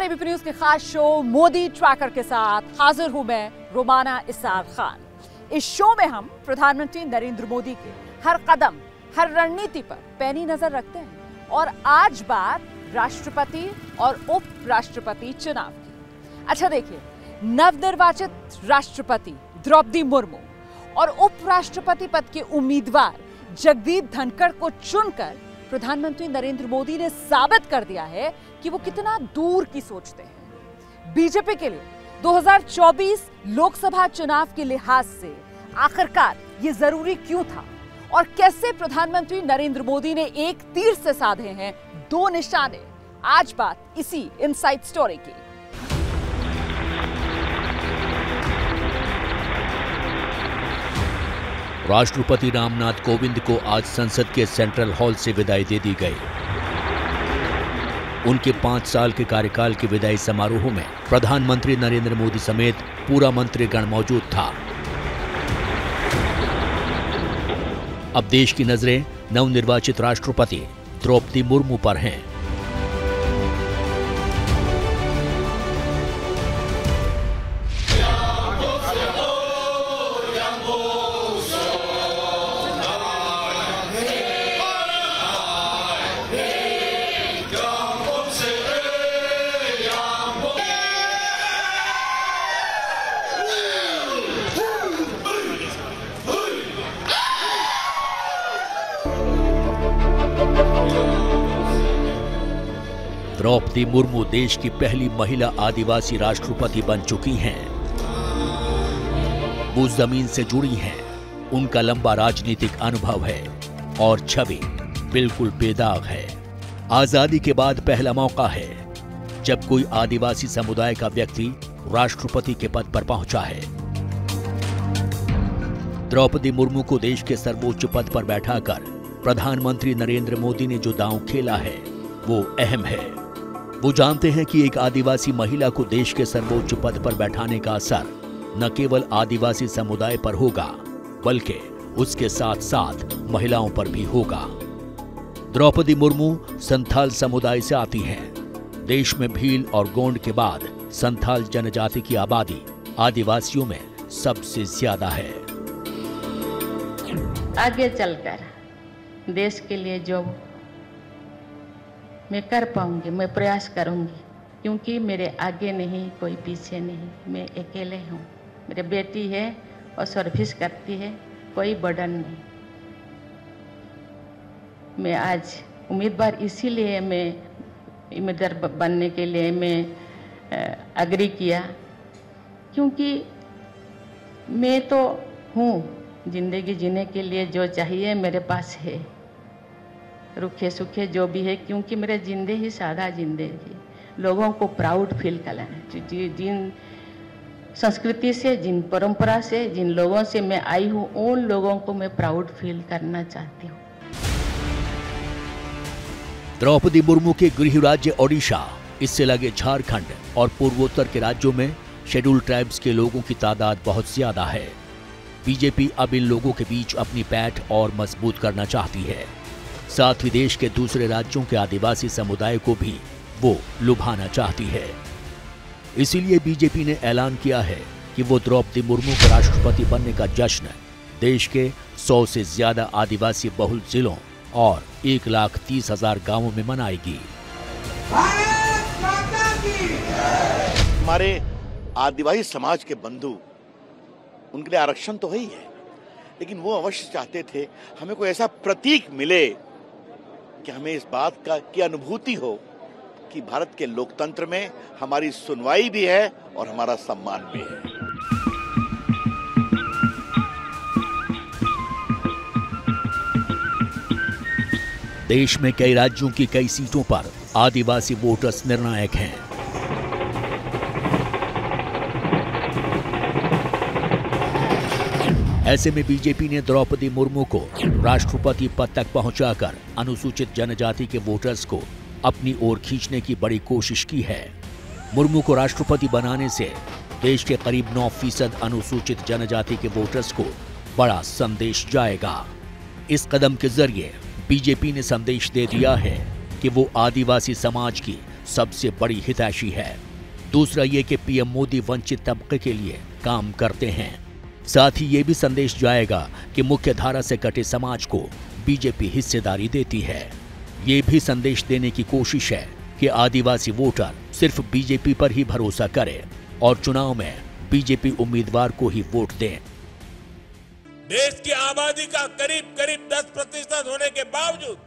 ABP news के खास show Modi tracker के साथ हाजिर हूं मैं रोमाना इसार खान। इस शो में हम प्रधानमंत्री नरेंद्र मोदी के हर कदम, हर रणनीति पर पैनी नजर रखते हैं और आज बात राष्ट्रपति और उपराष्ट्रपति चुनाव की। अच्छा देखिए, नवनिर्वाचित राष्ट्रपति द्रौपदी मुर्मू और उपराष्ट्रपति पद के उम्मीदवार जगदीप धनखड़ को चुनकर प्रधानमंत्री नरेंद्र मोदी ने साबित कर दिया है कि वो कितना दूर की सोचते हैं। बीजेपी के लिए 2024 लोकसभा चुनाव के लिहाज से आखिरकार ये जरूरी क्यों था और कैसे प्रधानमंत्री नरेंद्र मोदी ने एक तीर से साधे हैं दो निशाने। आज बात इसी इनसाइड स्टोरी की। राष्ट्रपति रामनाथ कोविंद को आज संसद के सेंट्रल हॉल से विदाई दे दी गई। उनके 5 साल के कार्यकाल के विदाई समारोह में प्रधानमंत्री नरेंद्र मोदी समेत पूरा मंत्रीगण मौजूद था। अब देश की नजरें नवनिर्वाचित राष्ट्रपति द्रौपदी मुर्मू पर हैं। द्रौपदी मुर्मू देश की पहली महिला आदिवासी राष्ट्रपति बन चुकी हैं। वो जमीन से जुड़ी हैं, उनका लंबा राजनीतिक अनुभव है और छवि बिल्कुल बेदाग है। आजादी के बाद पहला मौका है जब कोई आदिवासी समुदाय का व्यक्ति राष्ट्रपति के पद पर पहुंचा है। द्रौपदी मुर्मू को देश के सर्वोच्च पद पर बैठाकर प्रधानमंत्री नरेंद्र मोदी ने जो दांव खेला है वो अहम है। वो जानते हैं कि एक आदिवासी महिला को देश के सर्वोच्च पद पर बैठाने का असर न केवल आदिवासी समुदाय पर होगा बल्कि उसके साथ साथ महिलाओं पर भी होगा। द्रौपदी मुर्मू संथाल समुदाय से आती हैं। देश में भील और गोंड के बाद संथाल जनजाति की आबादी आदिवासियों में सबसे ज्यादा है। आगे चलकर देश के लिए जो मैं कर पाऊंगी, मैं प्रयास करूंगी, क्योंकि मेरे आगे नहीं, कोई पीछे नहीं, मैं अकेले हूँ। मेरी बेटी है और सर्विस करती है, कोई बर्डन नहीं। मैं आज उम्मीदवार इसीलिए मैं उम्मीदवार बनने के लिए मैं अग्री किया, क्योंकि मैं तो हूँ, जिंदगी जीने के लिए जो चाहिए मेरे पास है, रुखे सुखे जो भी है, क्योंकि मेरे जिंदगी सादा जिंदगी लोगों को प्राउड फील कराना। जिन संस्कृति से, जिन परंपरा से, जिन लोगों से मैं आई हूँ, उन लोगों को मैं प्राउड फील करना चाहती हूँ। द्रौपदी मुर्मू के गृह राज्य ओडिशा, इससे लगे झारखंड और पूर्वोत्तर के राज्यों में शेड्यूल ट्राइब्स के लोगों की तादाद बहुत ज्यादा है। बीजेपी अब इन लोगों के बीच अपनी पैठ और मजबूत करना चाहती है। साथ ही देश के दूसरे राज्यों के आदिवासी समुदाय को भी वो लुभाना चाहती है। इसीलिए बीजेपी ने ऐलान किया है कि वो द्रौपदी मुर्मू के राष्ट्रपति बनने का जश्न देश के 100 से ज्यादा आदिवासी बहुल जिलों और 1,30,000 गांवों में मनाएगी। हमारे आदिवासी समाज के बंधु, उनके लिए आरक्षण तो है ही है, लेकिन वो अवश्य चाहते थे हमें कोई ऐसा प्रतीक मिले कि हमें इस बात की अनुभूति हो कि भारत के लोकतंत्र में हमारी सुनवाई भी है और हमारा सम्मान भी है। देश में कई राज्यों की कई सीटों पर आदिवासी वोटर्स निर्णायक हैं। ऐसे में बीजेपी ने द्रौपदी मुर्मू को राष्ट्रपति पद तक पहुंचाकर अनुसूचित जनजाति के वोटर्स को अपनी ओर खींचने की बड़ी कोशिश की है। मुर्मू को राष्ट्रपति बनाने से देश के करीब 9% अनुसूचित जनजाति के वोटर्स को बड़ा संदेश जाएगा। इस कदम के जरिए बीजेपी ने संदेश दे दिया है कि वो आदिवासी समाज की सबसे बड़ी हितैषी है। दूसरा ये कि पीएम मोदी वंचित तबके के लिए काम करते हैं। साथ ही ये भी संदेश जाएगा कि मुख्य धारा से कटे समाज को बीजेपी हिस्सेदारी देती है। ये भी संदेश देने की कोशिश है कि आदिवासी वोटर सिर्फ बीजेपी पर ही भरोसा करें और चुनाव में बीजेपी उम्मीदवार को ही वोट दें। देश की आबादी का करीब करीब 10% होने के बावजूद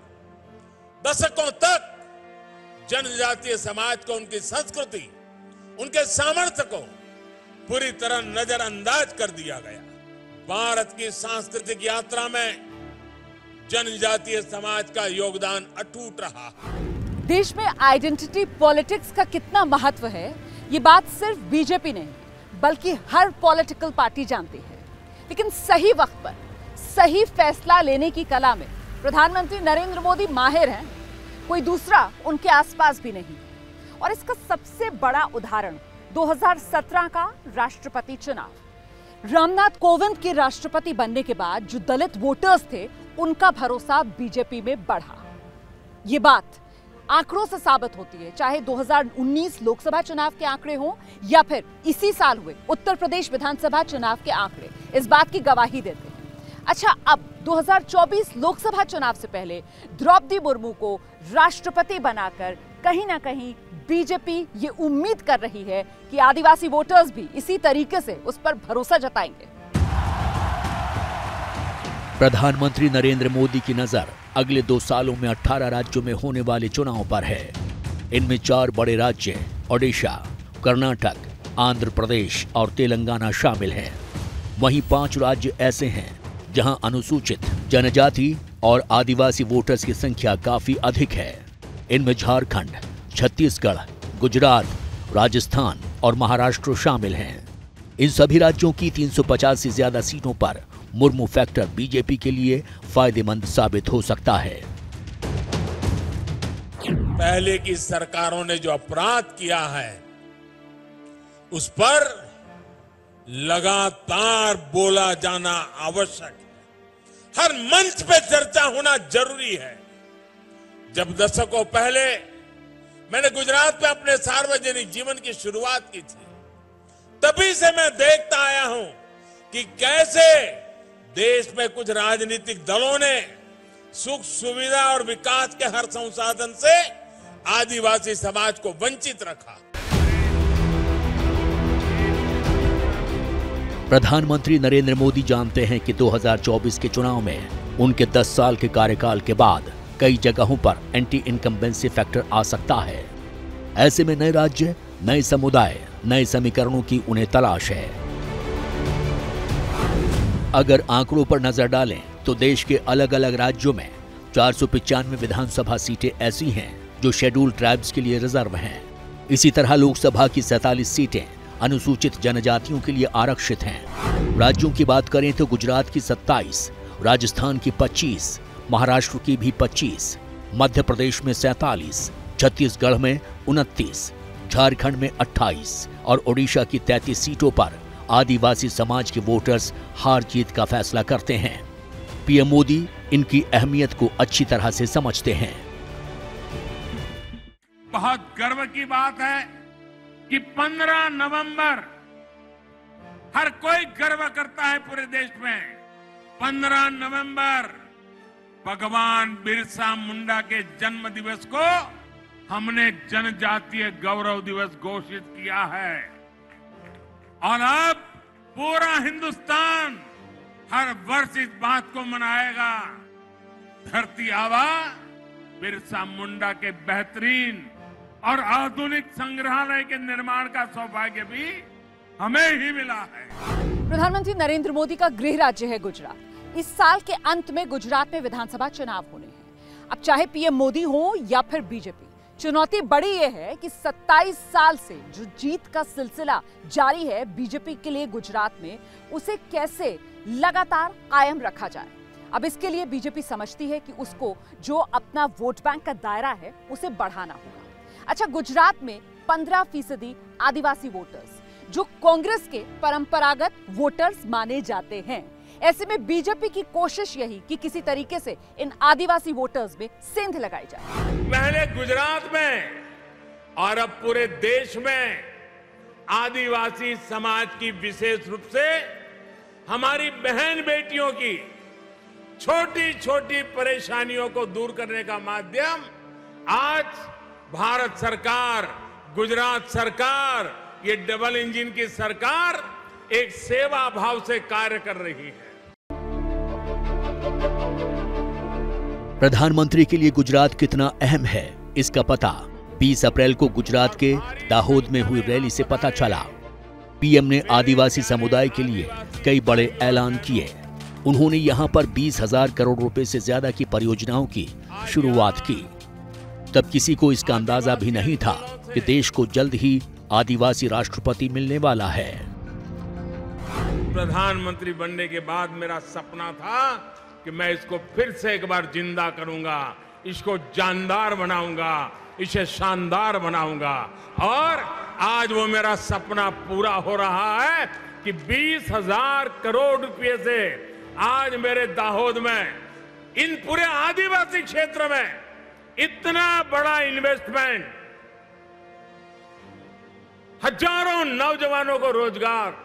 दशकों तक जनजातीय समाज को, उनकी संस्कृति, उनके सामर्थ्य को पूरी तरह नजरअंदाज कर दिया गया। भारत की सांस्कृतिक यात्रा में जनजातीय समाज का योगदान अटूट रहा। देश में आइडेंटिटी पॉलिटिक्स का कितना महत्व है, ये बात सिर्फ बीजेपी नहीं बल्कि हर पॉलिटिकल पार्टी जानती है। लेकिन सही वक्त पर सही फैसला लेने की कला में प्रधानमंत्री नरेंद्र मोदी माहिर हैं, कोई दूसरा उनके आसपास भी नहीं। और इसका सबसे बड़ा उदाहरण 2017 का राष्ट्रपति चुनाव। रामनाथ कोविंद के राष्ट्रपति बनने के बाद जो दलित वोटर्स थे, उनका भरोसा बीजेपी में बढ़ा। ये बात आंकड़ों से साबित होती है, चाहे 2019 लोकसभा चुनाव के आंकड़े हों या फिर इसी साल हुए उत्तर प्रदेश विधानसभा चुनाव के आंकड़े इस बात की गवाही देते हैं। अच्छा, अब 2024 लोकसभा चुनाव से पहले द्रौपदी मुर्मू को राष्ट्रपति बनाकर कहीं ना कहीं बीजेपी ये उम्मीद कर रही है कि आदिवासी वोटर्स भी इसी तरीके से उस पर भरोसा जताएंगे। प्रधानमंत्री नरेंद्र मोदी की नजर अगले 2 सालों में 18 राज्यों में होने वाले चुनाव पर है। इनमें 4 बड़े राज्य ओडिशा, कर्नाटक, आंध्र प्रदेश और तेलंगाना शामिल हैं। वहीं 5 राज्य ऐसे हैं जहां अनुसूचित जनजाति और आदिवासी वोटर्स की संख्या काफी अधिक है। इनमें झारखंड, छत्तीसगढ़, गुजरात, राजस्थान और महाराष्ट्र शामिल हैं। इन सभी राज्यों की 350 से ज्यादा सीटों पर मुर्मू फैक्टर बीजेपी के लिए फायदेमंद साबित हो सकता है। पहले की सरकारों ने जो अपराध किया है, उस पर लगातार बोला जाना आवश्यक है। हर मंच पे चर्चा होना जरूरी है। जब दशकों पहले मैंने गुजरात में अपने सार्वजनिक जीवन की शुरुआत की थी, तभी से मैं देखता आया हूं कि कैसे देश में कुछ राजनीतिक दलों ने सुख सुविधा और विकास के हर संसाधन से आदिवासी समाज को वंचित रखा। प्रधानमंत्री नरेंद्र मोदी जानते हैं कि 2024 के चुनाव में उनके 10 साल के कार्यकाल के बाद कई जगहों पर एंटी इनकम्बेंसी फैक्टर आ सकता है। ऐसे में नए राज्य, नए समुदाय, नए समीकरणों की उन्हें तलाश है। अगर आंकड़ों पर नजर डालें तो देश के अलग अलग राज्यों में 495 विधानसभा सीटें ऐसी हैं जो शेड्यूल्ड ट्राइब्स के लिए रिजर्व हैं। इसी तरह लोकसभा की 47 सीटें अनुसूचित जनजातियों के लिए आरक्षित हैं। राज्यों की बात करें तो गुजरात की 27, राजस्थान की 25, महाराष्ट्र की भी 25, मध्य प्रदेश में 47, छत्तीसगढ़ में 29, झारखंड में 28 और ओडिशा की 33 सीटों पर आदिवासी समाज के वोटर्स हार जीत का फैसला करते हैं। पीएम मोदी इनकी अहमियत को अच्छी तरह से समझते हैं। बहुत गर्व की बात है कि 15 नवंबर हर कोई गर्व करता है पूरे देश में। 15 नवंबर भगवान बिरसा मुंडा के जन्म दिवस को हमने जनजातीय गौरव दिवस घोषित किया है और अब पूरा हिंदुस्तान हर वर्ष इस बात को मनाएगा। धरती आबा बिरसा मुंडा के बेहतरीन और आधुनिक संग्रहालय के निर्माण का सौभाग्य भी हमें ही मिला है। प्रधानमंत्री नरेंद्र मोदी का गृह राज्य है गुजरात। इस साल के अंत में गुजरात में विधानसभा चुनाव होने हैं। अब चाहे पीएम मोदी हो या फिर बीजेपी, चुनौती बड़ी यह है कि 27 साल से जो जीत का सिलसिला जारी है बीजेपी के लिए गुजरात में, उसे कैसे लगातार कायम रखा जाए। अब इसके लिए बीजेपी समझती है कि उसको जो अपना वोट बैंक का दायरा है उसे बढ़ाना होगा। अच्छा, गुजरात में 15% आदिवासी वोटर्स जो कांग्रेस के परंपरागत वोटर्स माने जाते हैं। ऐसे में बीजेपी की कोशिश यही कि किसी तरीके से इन आदिवासी वोटर्स में सेंध लगाई जाए। पहले गुजरात में और अब पूरे देश में आदिवासी समाज की विशेष रूप से हमारी बहन बेटियों की छोटी छोटी परेशानियों को दूर करने का माध्यम आज भारत सरकार, गुजरात सरकार, ये डबल इंजन की सरकार एक सेवा भाव से कार्य कर रही है। प्रधानमंत्री के लिए गुजरात कितना अहम है, इसका पता 20 अप्रैल को गुजरात के दाहोद में हुई रैली से पता चला। पीएम ने आदिवासी समुदाय के लिए कई बड़े ऐलान किए। उन्होंने यहां पर 20,000 करोड़ रुपए से ज्यादा की परियोजनाओं की शुरुआत की। तब किसी को इसका अंदाजा भी नहीं था कि देश को जल्द ही आदिवासी राष्ट्रपति मिलने वाला है। प्रधानमंत्री बनने के बाद मेरा सपना था कि मैं इसको फिर से एक बार जिंदा करूंगा, इसको जानदार बनाऊंगा, इसे शानदार बनाऊंगा। और आज वो मेरा सपना पूरा हो रहा है कि 20,000 करोड़ रुपए से आज मेरे दाहोद में, इन पूरे आदिवासी क्षेत्र में इतना बड़ा इन्वेस्टमेंट, हजारों नौजवानों को रोजगार।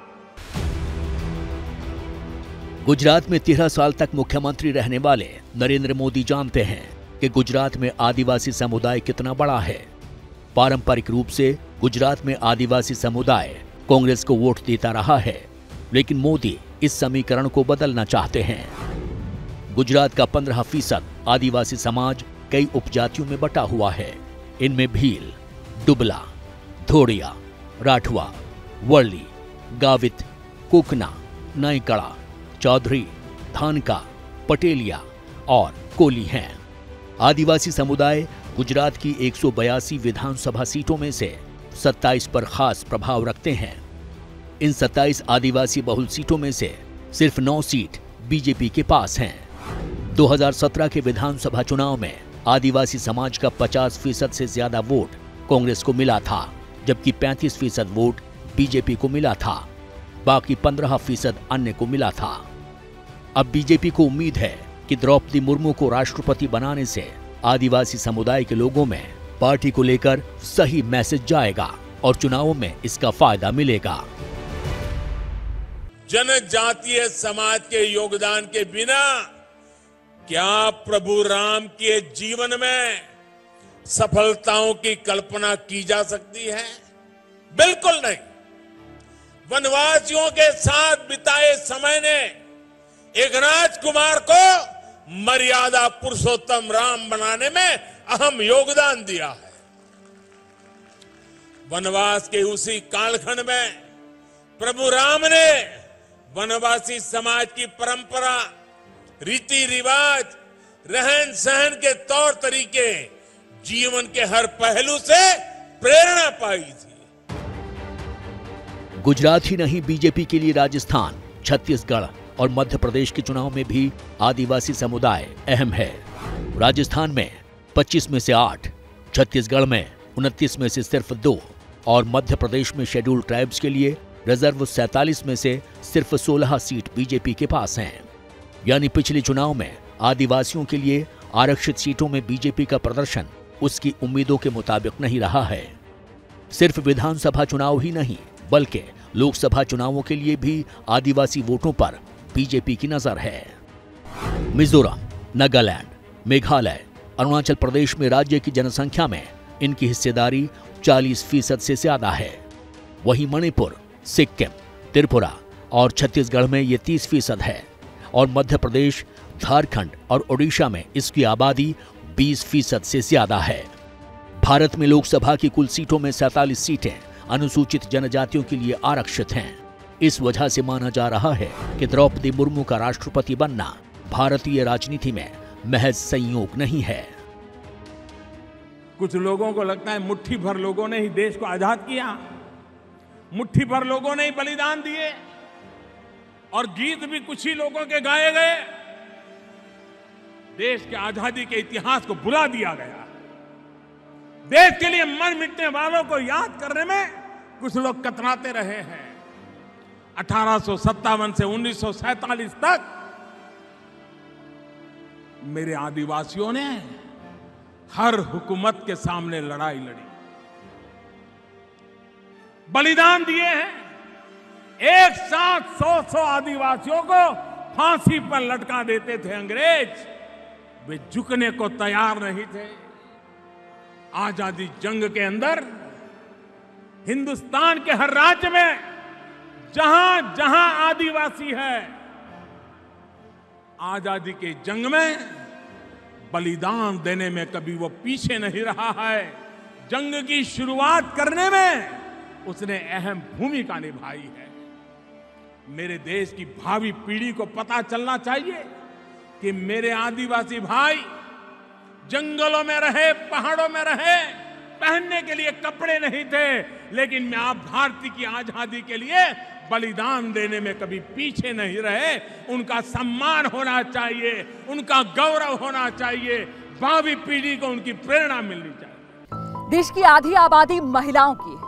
गुजरात में 13 साल तक मुख्यमंत्री रहने वाले नरेंद्र मोदी जानते हैं कि गुजरात में आदिवासी समुदाय कितना बड़ा है। पारंपरिक रूप से गुजरात में आदिवासी समुदाय कांग्रेस को वोट देता रहा है, लेकिन मोदी इस समीकरण को बदलना चाहते हैं। गुजरात का 15% आदिवासी समाज कई उपजातियों में बटा हुआ है। इनमें भील, दुबला, धोड़िया, राठवा, वर्ली, गावित, कुकना, नाइकड़ा, चौधरी, थानका, पटेलिया और कोली हैं। आदिवासी समुदाय गुजरात की 182 विधानसभा सीटों में से 27 पर खास प्रभाव रखते हैं। इन 27 आदिवासी बहुल सीटों में से सिर्फ 9 सीट बीजेपी के पास हैं। 2017 के विधानसभा चुनाव में आदिवासी समाज का 50% से ज्यादा वोट कांग्रेस को मिला था, जबकि 35% वोट बीजेपी को मिला था। बाकी 15% अन्य को मिला था। अब बीजेपी को उम्मीद है कि द्रौपदी मुर्मू को राष्ट्रपति बनाने से आदिवासी समुदाय के लोगों में पार्टी को लेकर सही मैसेज जाएगा और चुनावों में इसका फायदा मिलेगा। जनजातीय समाज के योगदान के बिना क्या प्रभु राम के जीवन में सफलताओं की कल्पना की जा सकती है? बिल्कुल नहीं। वनवासियों के साथ बिताए समय ने एक राजकुमार को मर्यादा पुरुषोत्तम राम बनाने में अहम योगदान दिया है। वनवास के उसी कालखंड में प्रभु राम ने वनवासी समाज की परंपरा, रीति रिवाज, रहन सहन के तौर तरीके, जीवन के हर पहलू से प्रेरणा पाई थी। गुजरात ही नहीं, बीजेपी के लिए राजस्थान, छत्तीसगढ़ और मध्य प्रदेश के चुनाव में भी आदिवासी समुदाय अहम है। राजस्थान में 25 में से 8, छत्तीसगढ़ में 29 में से सिर्फ 2 और मध्य प्रदेश में शेड्यूल ट्राइब्स के लिए रिजर्व 47 में से सिर्फ 16 सीट बीजेपी के पास हैं। यानी पिछले चुनाव में आदिवासियों के लिए आरक्षित सीटों में बीजेपी का प्रदर्शन उसकी उम्मीदों के मुताबिक नहीं रहा है। सिर्फ विधानसभा चुनाव ही नहीं, बल्कि लोकसभा चुनावों के लिए भी आदिवासी वोटों पर बीजेपी की नजर है। मिजोरम, नागालैंड, मेघालय, अरुणाचल प्रदेश में राज्य की जनसंख्या में इनकी हिस्सेदारी 40% से ज्यादा है। वहीं मणिपुर, सिक्किम, त्रिपुरा और छत्तीसगढ़ में ये 30% है और मध्य प्रदेश, झारखंड और ओडिशा में इसकी आबादी 20% से ज्यादा है। भारत में लोकसभा की कुल सीटों में 47 सीटें अनुसूचित जनजातियों के लिए आरक्षित हैं। इस वजह से माना जा रहा है कि द्रौपदी मुर्मू का राष्ट्रपति बनना भारतीय राजनीति में महज संयोग नहीं है। कुछ लोगों को लगता है मुट्ठी भर लोगों ने ही देश को आजाद किया, मुट्ठी भर लोगों ने ही बलिदान दिए और गीत भी कुछ ही लोगों के गाए गए। देश के आजादी के इतिहास को भुला दिया गया। देश के लिए मर मिटने वालों को याद करने में कुछ लोग कतराते रहे हैं। 1857 से 1947 तक मेरे आदिवासियों ने हर हुकूमत के सामने लड़ाई लड़ी। बलिदान दिए हैं। एक साथ 100 आदिवासियों को फांसी पर लटका देते थे अंग्रेज, वे झुकने को तैयार नहीं थे। आजादी जंग के अंदर हिंदुस्तान के हर राज्य में जहां जहां आदिवासी है, आजादी के जंग में बलिदान देने में कभी वो पीछे नहीं रहा है। जंग की शुरुआत करने में उसने अहम भूमिका निभाई है। मेरे देश की भावी पीढ़ी को पता चलना चाहिए कि मेरे आदिवासी भाई जंगलों में रहे, पहाड़ों में रहे, पहनने के लिए कपड़े नहीं थे, लेकिन मां भारती की आजादी के लिए बलिदान देने में कभी पीछे नहीं रहे। उनका सम्मान होना चाहिए, उनका गौरव होना चाहिए, भावी पीढ़ी को उनकी प्रेरणा मिलनी चाहिए। देश की आधी आबादी महिलाओं की है।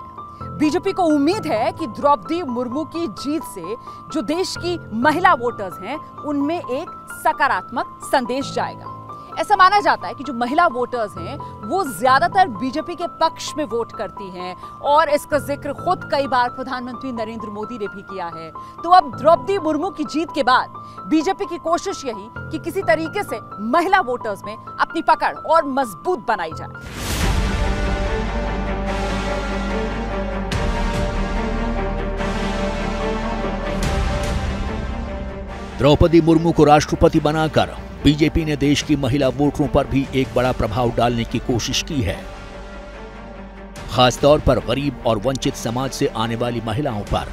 बीजेपी को उम्मीद है कि द्रौपदी मुर्मू की जीत से जो देश की महिला वोटर्स हैं, उनमें एक सकारात्मक संदेश जाएगा। ऐसा माना जाता है कि जो महिला वोटर्स हैं वो ज्यादातर बीजेपी के पक्ष में वोट करती हैं और इसका जिक्र खुद कई बार प्रधानमंत्री नरेंद्र मोदी ने भी किया है। तो अब द्रौपदी मुर्मू की जीत के बाद बीजेपी की कोशिश यही कि किसी तरीके से महिला वोटर्स में अपनी पकड़ और मजबूत बनाई जाए। द्रौपदी मुर्मू को राष्ट्रपति बनाकर बीजेपी ने देश की महिला वोटरों पर भी एक बड़ा प्रभाव डालने की कोशिश की है। खासतौर पर गरीब और वंचित समाज से आने वाली महिलाओं पर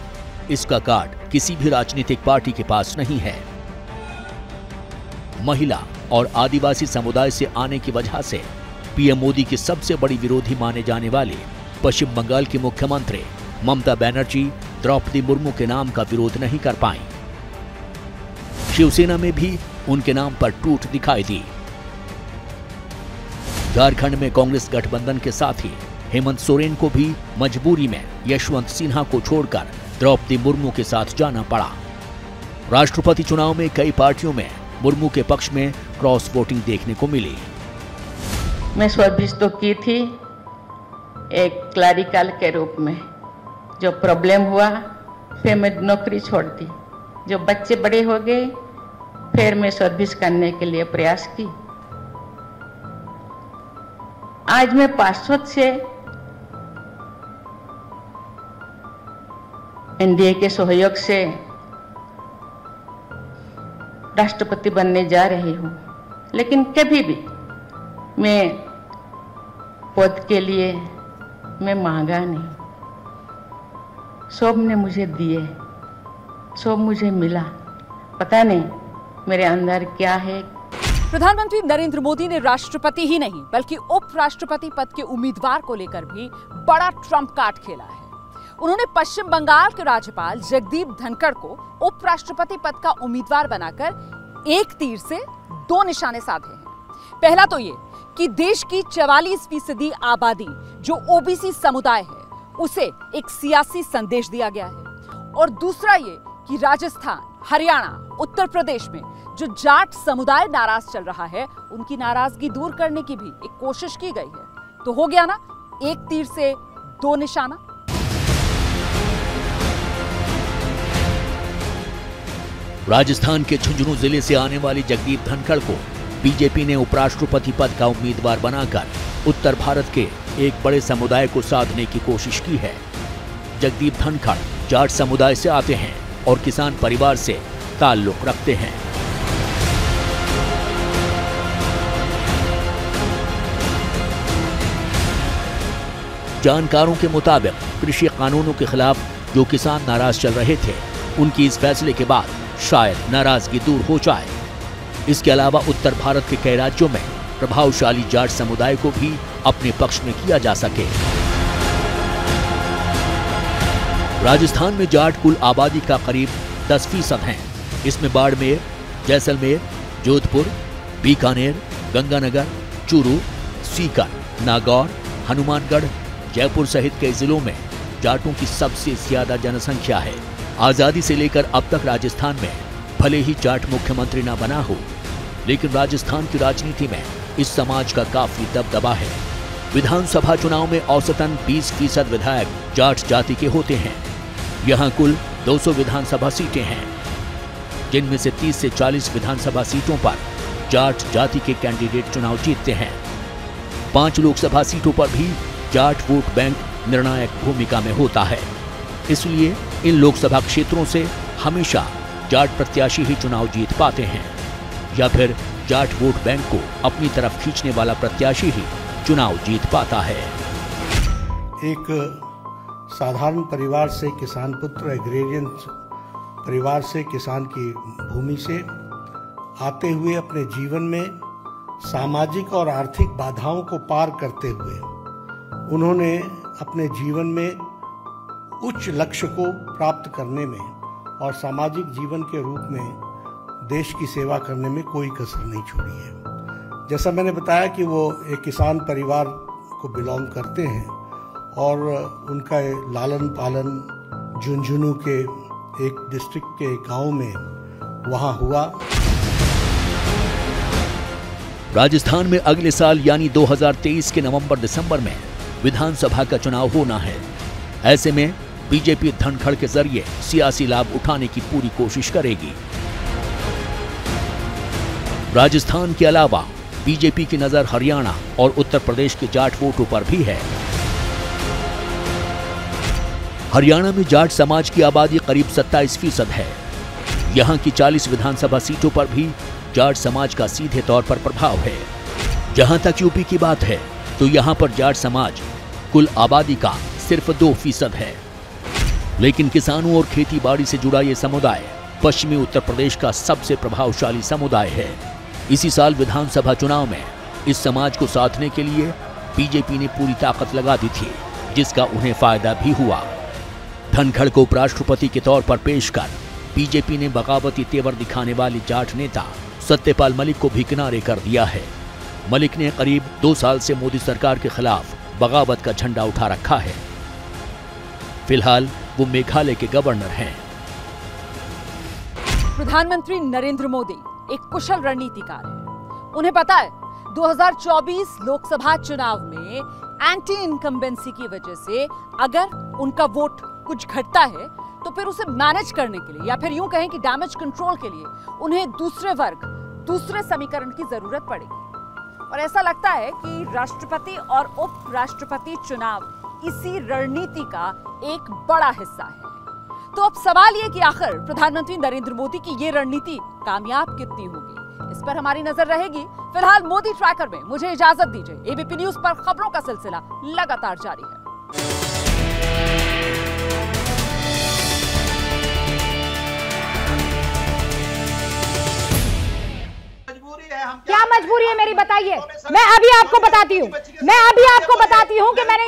इसका कार्ड किसी भी राजनीतिक पार्टी के पास नहीं है। महिला और आदिवासी समुदाय से आने की वजह से पीएम मोदी की सबसे बड़ी विरोधी माने जाने वाले पश्चिम बंगाल की मुख्यमंत्री ममता बनर्जी द्रौपदी मुर्मू के नाम का विरोध नहीं कर पाई। शिवसेना में भी उनके नाम पर टूट दिखाई दी। झारखंड में कांग्रेस गठबंधन के साथ ही हेमंत सोरेन को भी मजबूरी में यशवंत सिन्हा को छोड़कर द्रौपदी मुर्मू के साथ जाना पड़ा। राष्ट्रपति चुनाव में कई पार्टियों में मुर्मू के पक्ष में क्रॉस वोटिंग देखने को मिली। मैं सर्विस तो की थी एक क्लरिकल के रूप में। जो प्रॉब्लम हुआ फिर मैं नौकरी छोड़ दी। जो बच्चे बड़े हो गए फिर मैं सर्विस करने के लिए प्रयास की। आज मैं पार्षद से एनडीए के सहयोग से राष्ट्रपति बनने जा रही हूं, लेकिन कभी भी मैं पद के लिए मैं मांगा नहीं। सब ने मुझे दिए, सब मुझे मिला। पता नहीं मेरे अंदर क्या है। प्रधानमंत्री नरेंद्र मोदी ने राष्ट्रपति ही नहीं बल्कि उपराष्ट्रपति पद के उम्मीदवार को लेकर भी बड़ा ट्रम्प कार्ड खेला है। उन्होंने पश्चिम बंगाल के राज्यपाल जगदीप धनखड़ को उपराष्ट्रपति पद का उम्मीदवार बनाकर एक तीर से दो निशाने साधे हैं। पहला तो ये कि देश की 44% आबादी जो ओबीसी समुदाय है उसे एक सियासी संदेश दिया गया है, और दूसरा ये कि राजस्थान, हरियाणा, उत्तर प्रदेश में जो जाट समुदाय नाराज चल रहा है उनकी नाराजगी दूर करने की भी एक कोशिश की गई है। तो हो गया ना, एक तीर से दो निशाना। राजस्थान के झुंझुनू जिले से आने वाली जगदीप धनखड़ को बीजेपी ने उपराष्ट्रपति पद का उम्मीदवार बनाकर उत्तर भारत के एक बड़े समुदाय को साधने की कोशिश की है। जगदीप धनखड़ जाट समुदाय से आते हैं और किसान परिवार से ताल्लुक रखते हैं। जानकारों के मुताबिक कृषि कानूनों के खिलाफ जो किसान नाराज चल रहे थे, उनकी इस फैसले के बाद शायद नाराजगी दूर हो जाए। इसके अलावा उत्तर भारत के कई राज्यों में प्रभावशाली जाट समुदाय को भी अपने पक्ष में किया जा सके। राजस्थान में जाट कुल आबादी का करीब 10% हैं। इसमें बाड़मेर, जैसलमेर, जोधपुर, बीकानेर, गंगानगर, चूरू, सीकर, नागौर, हनुमानगढ़, जयपुर सहित कई जिलों में जाटों की सबसे ज्यादा जनसंख्या है। आजादी से लेकर अब तक राजस्थान में भले ही जाट मुख्यमंत्री न बना हो, लेकिन राजस्थान की राजनीति में इस समाज का काफी दबदबा है। विधानसभा चुनाव में औसतन 20% विधायक जाट जाति के होते हैं। यहाँ कुल 200 विधानसभा सीटें हैं, जिनमें से 30 से 40 विधानसभा सीटों पर जाट जाति के कैंडिडेट चुनाव जीतते हैं। 5 लोकसभा सीटों पर भी जाट वोट बैंक निर्णायक भूमिका में होता है। इसलिए इन लोकसभा क्षेत्रों से हमेशा जाट प्रत्याशी ही चुनाव जीत पाते हैं, या फिर जाट वोट बैंक को अपनी तरफ खींचने वाला प्रत्याशी ही चुनाव जीत पाता है। एक साधारण परिवार से, किसान पुत्र एग्रेरियन परिवार से, किसान की भूमि से आते हुए अपने जीवन में सामाजिक और आर्थिक बाधाओं को पार करते हुए उन्होंने अपने जीवन में उच्च लक्ष्य को प्राप्त करने में और सामाजिक जीवन के रूप में देश की सेवा करने में कोई कसर नहीं छोड़ी है। जैसा मैंने बताया कि वो एक किसान परिवार को बिलोंग करते हैं और उनका लालन पालन झुंझुनू के एक डिस्ट्रिक्ट के गांव में वहां हुआ। राजस्थान में अगले साल यानी 2023 के नवंबर-दिसंबर में विधानसभा का चुनाव होना है। ऐसे में बीजेपी धनखड़ के जरिए सियासी लाभ उठाने की पूरी कोशिश करेगी। राजस्थान के अलावा बीजेपी की नजर हरियाणा और उत्तर प्रदेश के जाट वोटों पर भी है। हरियाणा में जाट समाज की आबादी करीब 27% है। यहाँ की 40 विधानसभा सीटों पर भी जाट समाज का सीधे तौर पर प्रभाव है। जहां तक यूपी की बात है तो यहाँ पर जाट समाज कुल आबादी का सिर्फ 2% है। लेकिन किसानों और खेती बाड़ी से जुड़ा ये समुदाय पश्चिमी उत्तर प्रदेश का सबसे प्रभावशाली समुदाय है। इसी साल विधानसभा चुनाव में इस समाज को साधने के लिए बीजेपी ने पूरी ताकत लगा दी थी, जिसका उन्हें फायदा भी हुआ। धनखड़ को उपराष्ट्रपति के तौर पर पेश कर बीजेपी ने बगावती तेवर दिखाने वाले जाट नेता सत्यपाल मलिक को भी किनारे कर दिया है। मलिक ने करीब 2 साल से मोदी सरकार के खिलाफ बगावत का झंडा उठा रखा है। फिलहाल वो मेघालय के गवर्नर हैं। प्रधानमंत्री नरेंद्र मोदी एक कुशल रणनीतिकार है। उन्हें पता है 2024 लोकसभा चुनाव में एंटी इनकम्बेंसी की वजह से अगर उनका वोट कुछ घटता है तो फिर उसे मैनेज करने के लिए या फिर यूं कहें कि डैमेज कंट्रोल के लिए उन्हें दूसरे वर्ग, दूसरे समीकरण की जरूरत पड़ेगी। और ऐसा लगता है कि राष्ट्रपति और उपराष्ट्रपति चुनाव इसी रणनीति का एक बड़ा हिस्सा है। तो अब सवाल ये कि आखिर प्रधानमंत्री नरेंद्र मोदी की ये रणनीति कामयाब कितनी होगी, इस पर हमारी नजर रहेगी। फिलहाल मोदी ट्रैकर में मुझे इजाजत दीजिए। एबीपी न्यूज पर खबरों का सिलसिला लगातार जारी है। क्या मजबूरी है मेरी, बताइए। मैं अभी आपको बताती हूँ कि मैंने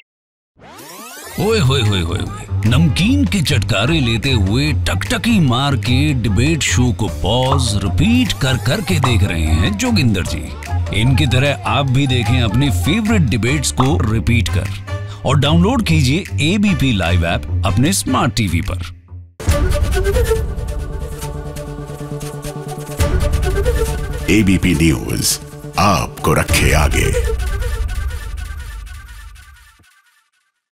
ओए होए होए होए नमकीन के चटकारे लेते हुए टकटकी मार के डिबेट शो को पॉज रिपीट कर करके देख रहे हैं जोगिंदर जी। इनकी तरह आप भी देखें अपनी फेवरेट डिबेट्स को रिपीट कर और डाउनलोड कीजिए एबीपी लाइव ऐप अपने स्मार्ट टीवी पर। एबीपी न्यूज आपको रखे आगे।